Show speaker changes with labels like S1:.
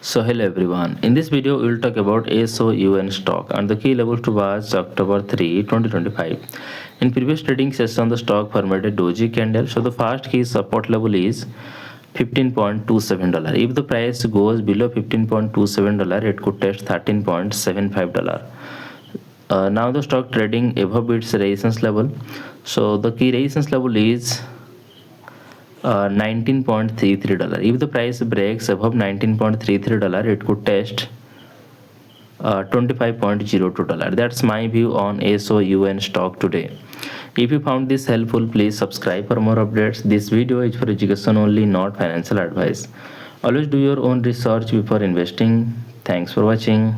S1: So hello everyone, in this video we will talk about SOUN stock and the key levels to watch October 3, 2025. In previous trading session the stock formed a doji candle, so the first key support level is $15.27. If the price goes below $15.27 it could test $13.75. Now the stock trading above its resistance level, so the key resistance level is $19.33. If the price breaks above $19.33 it could test $25.02. That's my view on SOUN stock today. If you found this helpful, please subscribe for more updates. This video is for education only, not financial advice. Always do your own research before investing. Thanks for watching.